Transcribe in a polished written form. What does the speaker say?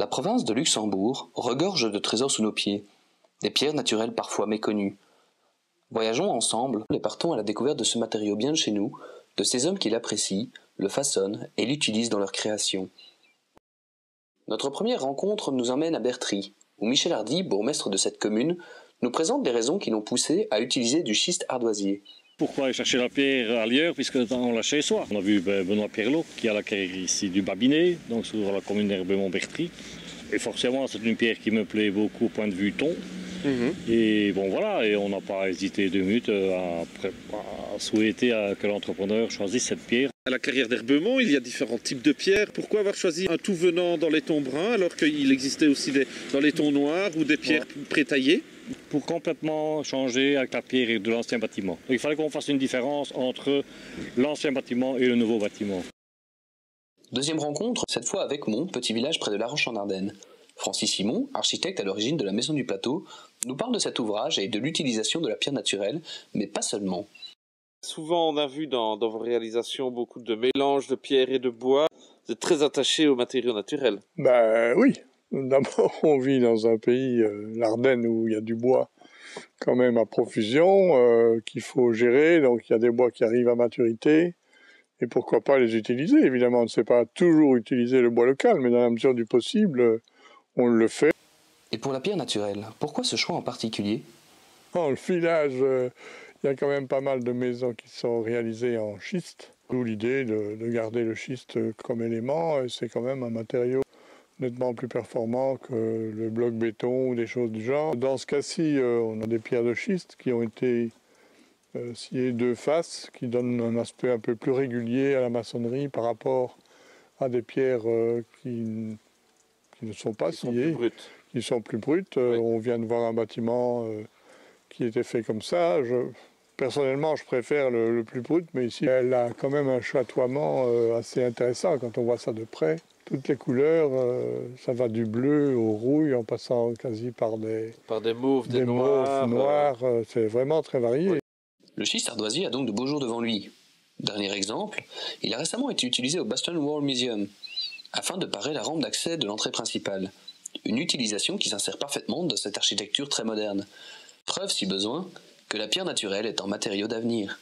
La province de Luxembourg regorge de trésors sous nos pieds, des pierres naturelles parfois méconnues. Voyageons ensemble et partons à la découverte de ce matériau bien de chez nous, de ces hommes qui l'apprécient, le façonnent et l'utilisent dans leur création. Notre première rencontre nous emmène à Bertry, où Michel Hardy, bourgmestre de cette commune, nous présente les raisons qui l'ont poussé à utiliser du schiste ardoisier. Pourquoi aller chercher la pierre ailleurs puisque on l'a chez soi? On a vu Benoît Pierlot qui a la carrière ici du Babinet, donc sur la commune d'Herbemont-Bertry. Et forcément, c'est une pierre qui me plaît beaucoup au point de vue ton. Et bon voilà, et on n'a pas hésité 2 minutes à souhaiter que l'entrepreneur choisisse cette pierre. À la carrière d'Herbemont, il y a différents types de pierres. Pourquoi avoir choisi un tout venant dans les tons bruns alors qu'il existait aussi dans les tons noirs ou des pierres pré-taillées? Pour complètement changer avec la pierre de l'ancien bâtiment. Donc il fallait qu'on fasse une différence entre l'ancien bâtiment et le nouveau bâtiment. Deuxième rencontre, cette fois avec Mont, petit village près de La Roche-en-Ardenne. Francis Simon, architecte à l'origine de la Maison du Plateau, nous parle de cet ouvrage et de l'utilisation de la pierre naturelle, mais pas seulement. Souvent, on a vu dans vos réalisations beaucoup de mélanges de pierre et de bois. Vous êtes très attaché aux matériaux naturels. Oui. D'abord, on vit dans un pays, l'Ardenne, où il y a du bois quand même à profusion, qu'il faut gérer. Donc, il y a des bois qui arrivent à maturité. Et pourquoi pas les utiliser? Évidemment, on ne sait pas toujours utiliser le bois local, mais dans la mesure du possible, on le fait. Et pour la pierre naturelle, pourquoi ce choix en particulier? Dans le village, il y a quand même pas mal de maisons qui sont réalisées en schiste. D'où l'idée de garder le schiste comme élément. C'est quand même un matériau nettement plus performant que le bloc béton ou des choses du genre. Dans ce cas-ci, on a des pierres de schiste qui ont été sciées 2 faces, qui donnent un aspect un peu plus régulier à la maçonnerie par rapport à des pierres qui ne sont pas sciées, qui sont plus brutes. Oui. On vient de voir un bâtiment qui était fait comme ça. Personnellement, je préfère le plus brut, mais ici, elle a quand même un chatoiement assez intéressant quand on voit ça de près. Toutes les couleurs, ça va du bleu au rouille en passant quasi par des mauves, des noirs. C'est vraiment très varié. Oui. Le schiste ardoisier a donc de beaux jours devant lui. Dernier exemple, il a récemment été utilisé au Boston Wall Museum, afin de parer la rampe d'accès de l'entrée principale. Une utilisation qui s'insère parfaitement dans cette architecture très moderne. Preuve, si besoin, que la pierre naturelle est un matériau d'avenir.